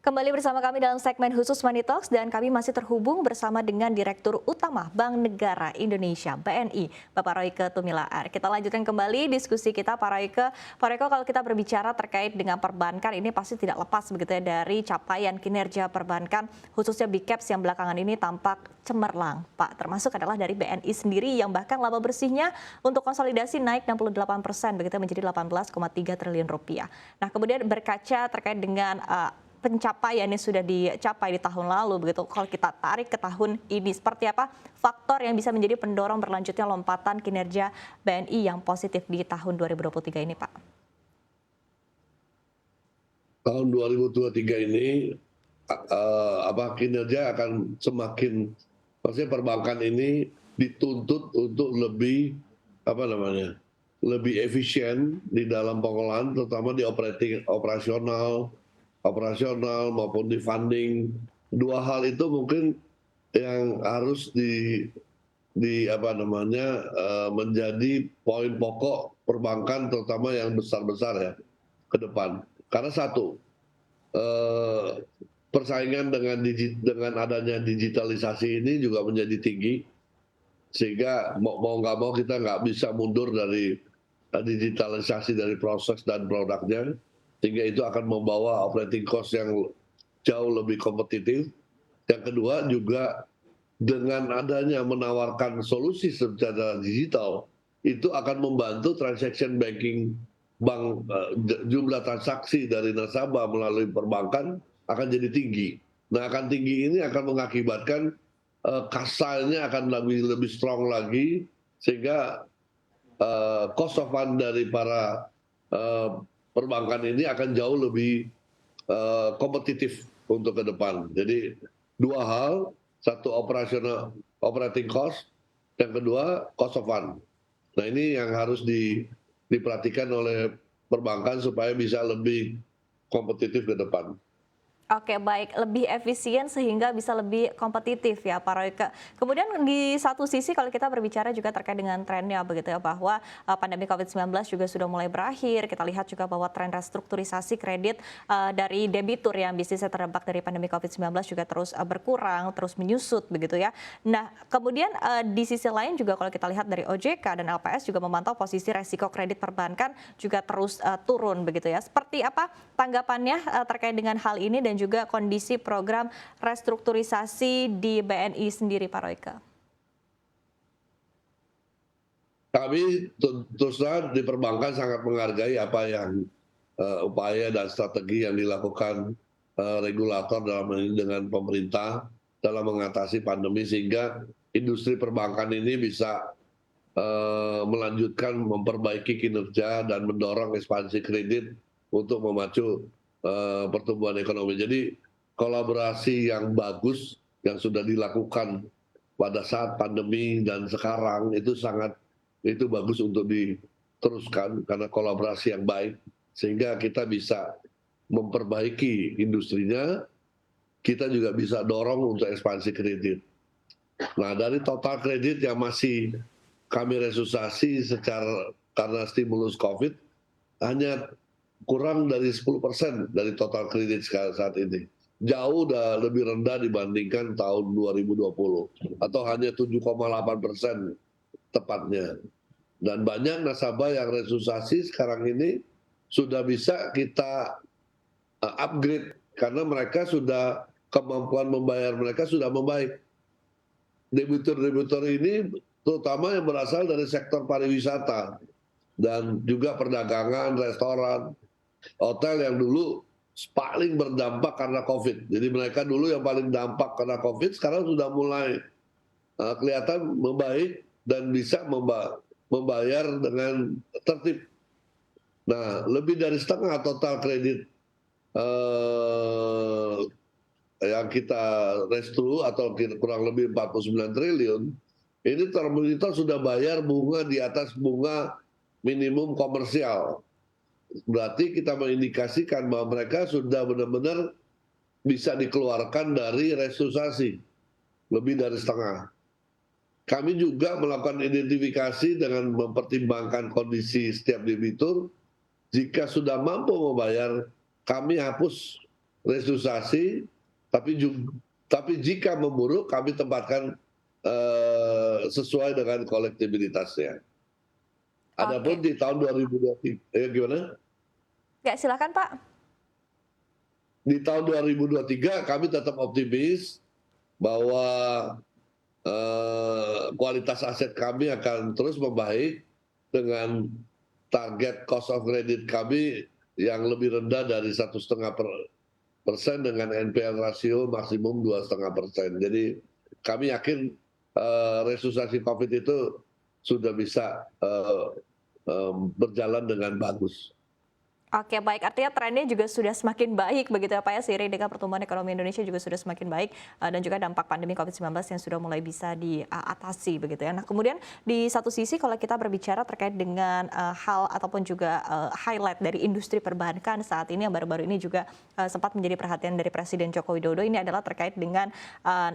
Kembali bersama kami dalam segmen khusus Money Talks dan kami masih terhubung bersama dengan Direktur Utama Bank Negara Indonesia (BNI), Bapak Royke Tumilaar. Kita lanjutkan kembali diskusi kita, Pak Royke. Pak Royke, kalau kita berbicara terkait dengan perbankan ini pasti tidak lepas begitu ya dari capaian kinerja perbankan, khususnya Big Caps yang belakangan ini tampak cemerlang, Pak. Termasuk adalah dari BNI sendiri yang bahkan laba bersihnya untuk konsolidasi naik 68% begitu menjadi 18,3 triliun rupiah. Nah, kemudian berkaca terkait dengan pencapaian yang sudah dicapai di tahun lalu begitu. Kalau kita tarik ke tahun ini, seperti apa faktor yang bisa menjadi pendorong berlanjutnya lompatan kinerja BNI yang positif di tahun 2023 ini, Pak? Tahun 2023 ini kinerja akan semakin, maksudnya perbankan ini dituntut untuk lebih lebih efisien di dalam pengelolaan, terutama di operasional maupun di funding. Dua hal itu mungkin yang harus menjadi poin pokok perbankan, terutama yang besar-besar ya ke depan. Karena satu, persaingan dengan adanya digitalisasi ini juga menjadi tinggi, sehingga mau nggak mau kita nggak bisa mundur dari digitalisasi dari proses dan produknya, sehingga itu akan membawa operating cost yang jauh lebih kompetitif. Yang kedua juga dengan adanya menawarkan solusi secara digital, itu akan membantu transaction banking bank, jumlah transaksi dari nasabah melalui perbankan akan jadi tinggi. Nah, akan tinggi ini akan mengakibatkan kasanya akan lebih strong lagi, sehingga cost of fund dari para perbankan ini akan jauh lebih kompetitif untuk ke depan. Jadi dua hal, satu operating cost, yang kedua cost of fund. Nah, ini yang harus diperhatikan oleh perbankan supaya bisa lebih kompetitif ke depan. Oke, baik, lebih efisien sehingga bisa lebih kompetitif ya, Pak Royke. Kemudian di satu sisi kalau kita berbicara juga terkait dengan trennya begitu ya, bahwa pandemi COVID-19 juga sudah mulai berakhir. Kita lihat juga bahwa tren restrukturisasi kredit dari debitur yang bisnisnya terdampak dari pandemi COVID-19 juga terus berkurang, terus menyusut begitu ya. Nah, kemudian di sisi lain juga kalau kita lihat dari OJK dan LPS juga memantau posisi resiko kredit perbankan juga terus turun begitu ya. Seperti apa tanggapannya terkait dengan hal ini dan juga kondisi program restrukturisasi di BNI sendiri, Pak Royke? Kami terus terang di perbankan sangat menghargai apa yang upaya dan strategi yang dilakukan regulator dalam ini dengan pemerintah dalam mengatasi pandemi, sehingga industri perbankan ini bisa melanjutkan memperbaiki kinerja dan mendorong ekspansi kredit untuk memacu pertumbuhan ekonomi. Jadi kolaborasi yang bagus yang sudah dilakukan pada saat pandemi dan sekarang itu bagus untuk diteruskan karena kolaborasi yang baik, sehingga kita bisa memperbaiki industrinya, kita juga bisa dorong untuk ekspansi kredit. Nah, dari total kredit yang masih kami restrukturisasi karena stimulus COVID, hanya kurang dari 10% dari total kredit saat ini. Jauh udah lebih rendah dibandingkan tahun 2020, atau hanya 7,8% tepatnya. Dan banyak nasabah yang restrukturisasi sekarang ini sudah bisa kita upgrade karena mereka sudah, kemampuan membayar mereka sudah membaik. Debitur-debitur ini terutama yang berasal dari sektor pariwisata dan juga perdagangan, restoran, hotel yang dulu paling berdampak karena COVID. Jadi mereka dulu yang paling dampak karena COVID, sekarang sudah mulai kelihatan membaik dan bisa membayar dengan tertib. Nah, lebih dari setengah total kredit yang kita restru atau kurang lebih 49 triliun, ini termonitor sudah bayar bunga di atas bunga minimum komersial. Berarti kita mengindikasikan bahwa mereka sudah benar-benar bisa dikeluarkan dari restrukturisasi, lebih dari setengah. Kami juga melakukan identifikasi dengan mempertimbangkan kondisi setiap debitur. Jika sudah mampu membayar, kami hapus restrukturisasi, tapi jika memburuk kami tempatkan sesuai dengan kolektibilitasnya. Adapun Oke. di tahun 2023, gimana? Ya, silakan Pak. Di tahun 2023 kami tetap optimis bahwa kualitas aset kami akan terus membaik dengan target cost of credit kami yang lebih rendah dari 1,5% dengan NPL rasio maksimum 2,5%. Jadi kami yakin restrukturisasi COVID itu sudah bisa berjalan dengan bagus. Oke, baik. Artinya trennya juga sudah semakin baik begitu ya Pak ya, seiring dengan pertumbuhan ekonomi Indonesia juga sudah semakin baik dan juga dampak pandemi COVID-19 yang sudah mulai bisa diatasi begitu ya. Nah, kemudian di satu sisi kalau kita berbicara terkait dengan hal ataupun juga highlight dari industri perbankan saat ini yang baru-baru ini juga sempat menjadi perhatian dari Presiden Joko Widodo, ini adalah terkait dengan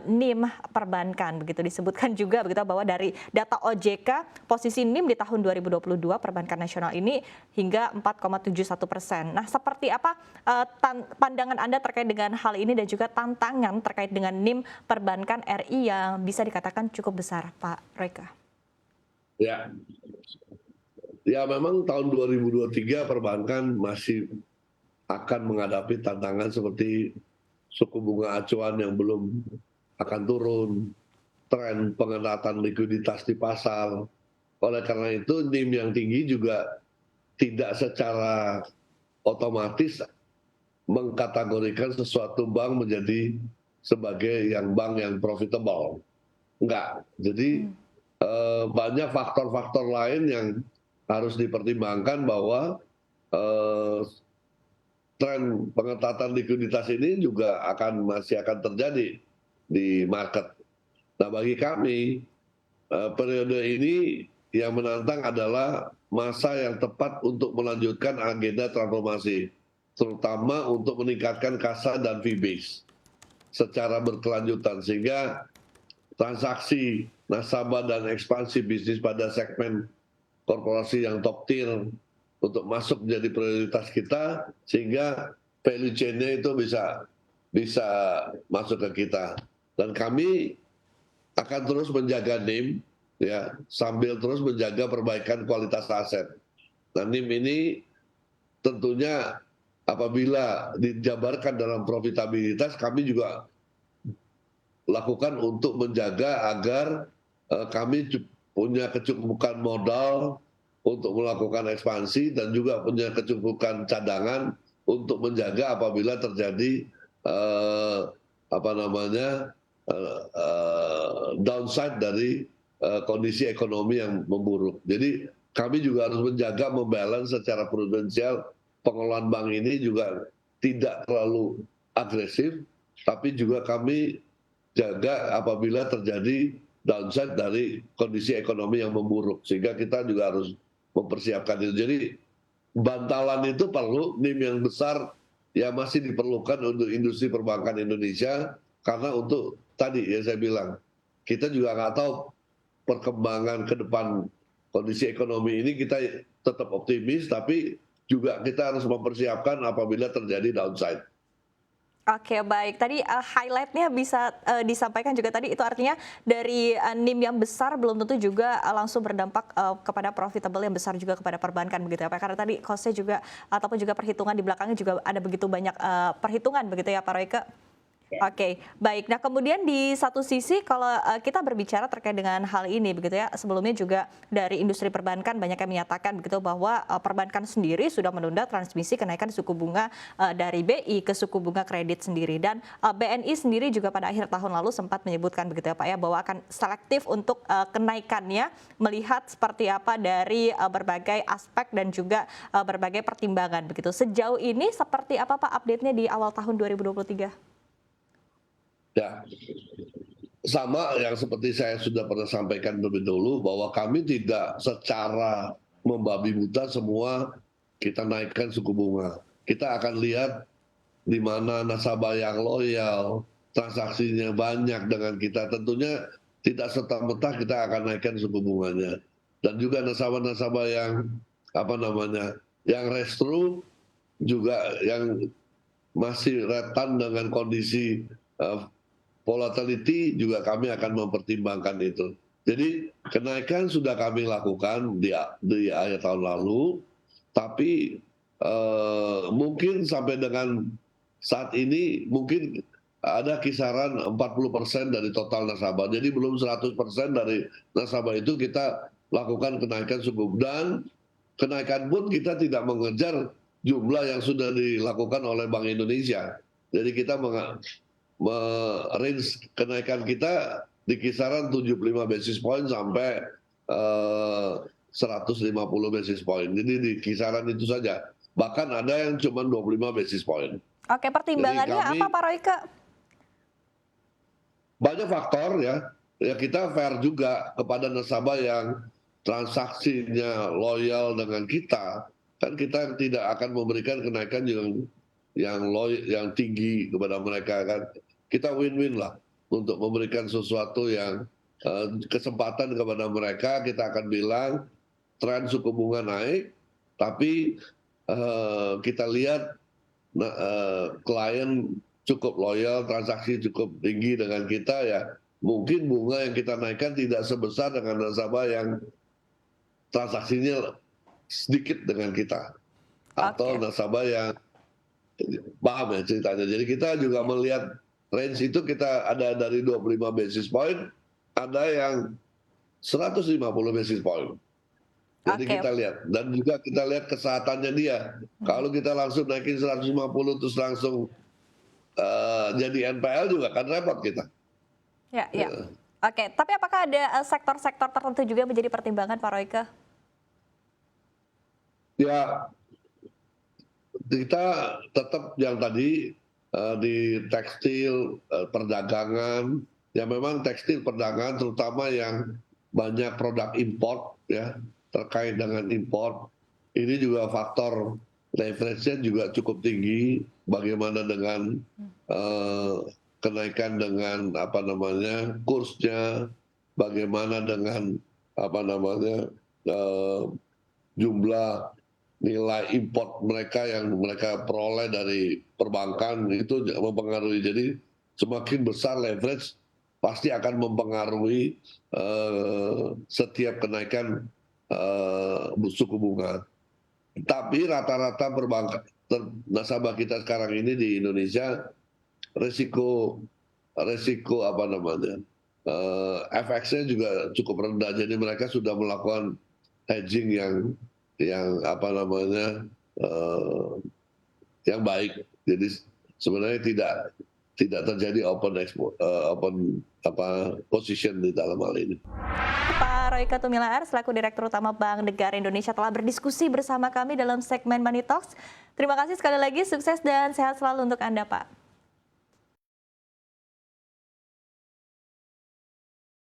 NIM perbankan begitu. Disebutkan juga begitu bahwa dari data OJK posisi NIM di tahun 2022 perbankan nasional ini hingga 4,71%. Nah, seperti apa pandangan Anda terkait dengan hal ini dan juga tantangan terkait dengan NIM perbankan RI yang bisa dikatakan cukup besar, Pak Royke? Ya, ya memang tahun 2023 perbankan masih akan menghadapi tantangan seperti suku bunga acuan yang belum akan turun, tren pengetatan likuiditas di pasar. Oleh karena itu NIM yang tinggi juga tidak secara otomatis mengkategorikan sesuatu bank menjadi sebagai bank yang profitable. Enggak. Jadi banyak faktor-faktor lain yang harus dipertimbangkan bahwa tren pengetatan likuiditas ini juga masih akan terjadi di market. Nah, bagi kami periode ini yang menantang adalah masa yang tepat untuk melanjutkan agenda transformasi, terutama untuk meningkatkan kasa dan fee base secara berkelanjutan, sehingga transaksi nasabah dan ekspansi bisnis pada segmen korporasi yang top tier untuk masuk menjadi prioritas kita, sehingga value chain-nya itu bisa masuk ke kita. Dan kami akan terus menjaga NIM, ya, sambil terus menjaga perbaikan kualitas aset. Nah, NIM ini tentunya apabila dijabarkan dalam profitabilitas, kami juga lakukan untuk menjaga agar kami punya kecukupan modal untuk melakukan ekspansi dan juga punya kecukupan cadangan untuk menjaga apabila terjadi downside dari kondisi ekonomi yang memburuk. Jadi kami juga harus menjaga membalance secara prudensial pengelolaan bank ini juga tidak terlalu agresif, tapi juga kami jaga apabila terjadi downside dari kondisi ekonomi yang memburuk, sehingga kita juga harus mempersiapkan itu. Jadi bantalan itu perlu, NIM yang besar yang masih diperlukan untuk industri perbankan Indonesia, karena untuk tadi ya saya bilang, kita juga nggak tahu perkembangan ke depan kondisi ekonomi ini. Kita tetap optimis, tapi juga kita harus mempersiapkan apabila terjadi downside. Oke, baik. Tadi highlight-nya bisa disampaikan juga tadi, itu artinya dari NIM yang besar belum tentu juga langsung berdampak kepada profitable yang besar juga kepada perbankan begitu ya Pak. Karena tadi cost-nya juga ataupun juga perhitungan di belakangnya juga ada begitu banyak perhitungan begitu ya Pak Royke. Oke, baik. Nah, kemudian di satu sisi kalau kita berbicara terkait dengan hal ini begitu ya, sebelumnya juga dari industri perbankan banyak yang menyatakan begitu bahwa perbankan sendiri sudah menunda transmisi kenaikan suku bunga dari BI ke suku bunga kredit sendiri, dan BNI sendiri juga pada akhir tahun lalu sempat menyebutkan begitu ya Pak ya bahwa akan selektif untuk kenaikannya, melihat seperti apa dari berbagai aspek dan juga berbagai pertimbangan begitu. Sejauh ini seperti apa Pak update-nya di awal tahun 2023? Ya, sama yang seperti saya sudah pernah sampaikan lebih dulu, bahwa kami tidak secara membabi buta semua kita naikkan suku bunga. Kita akan lihat di mana nasabah yang loyal, transaksinya banyak dengan kita, tentunya tidak serta-merta kita akan naikkan suku bunganya. Dan juga nasabah-nasabah yang yang restru juga yang masih rentan dengan kondisi volatility, juga kami akan mempertimbangkan itu. Jadi kenaikan sudah kami lakukan di akhir tahun lalu, tapi mungkin sampai dengan saat ini mungkin ada kisaran 40% dari total nasabah. Jadi belum 100% dari nasabah itu kita lakukan kenaikan suku, dan kenaikan pun kita tidak mengejar jumlah yang sudah dilakukan oleh Bank Indonesia. Jadi kita range kenaikan kita di kisaran 75 basis point sampai 150 basis point. Jadi di kisaran itu saja. Bahkan ada yang cuma 25 basis point. Oke, pertimbangannya apa Pak Royke? Banyak faktor ya. Ya kita fair juga kepada nasabah yang transaksinya loyal dengan kita. Kan kita tidak akan memberikan kenaikan yang tinggi kepada mereka kan. Kita win-win lah untuk memberikan sesuatu yang kesempatan kepada mereka. Kita akan bilang tren suku bunga naik, tapi kita lihat klien cukup loyal, transaksi cukup tinggi dengan kita, ya mungkin bunga yang kita naikkan tidak sebesar dengan nasabah yang transaksinya sedikit dengan kita, atau nasabah yang paham ya ceritanya. Jadi kita juga melihat range itu, kita ada dari 25 basis point, ada yang 150 basis point. Jadi kita lihat, dan juga kita lihat kesehatannya dia. Kalau kita langsung naikin 150 terus langsung jadi NPL juga kan repot kita. Ya. Oke, tapi apakah ada sektor-sektor tertentu juga menjadi pertimbangan Pak Royke? Ya, kita tetap yang tadi di tekstil, perdagangan, ya memang tekstil perdagangan terutama yang banyak produk import ya, terkait dengan import, ini juga faktor leverage-nya juga cukup tinggi. Bagaimana dengan kenaikan dengan kursnya, bagaimana dengan jumlah nilai import mereka yang mereka peroleh dari perbankan, itu mempengaruhi. Jadi semakin besar leverage pasti akan mempengaruhi setiap kenaikan suku bunga. Tapi rata-rata perbankan nasabah kita sekarang ini di Indonesia resiko FX-nya juga cukup rendah. Jadi mereka sudah melakukan hedging yang baik. Jadi sebenarnya tidak terjadi open position di dalam hal ini. Pak Royke Tumilaer selaku Direktur Utama Bank Negara Indonesia telah berdiskusi bersama kami dalam segmen Money Talks. Terima kasih sekali lagi, sukses dan sehat selalu untuk Anda Pak.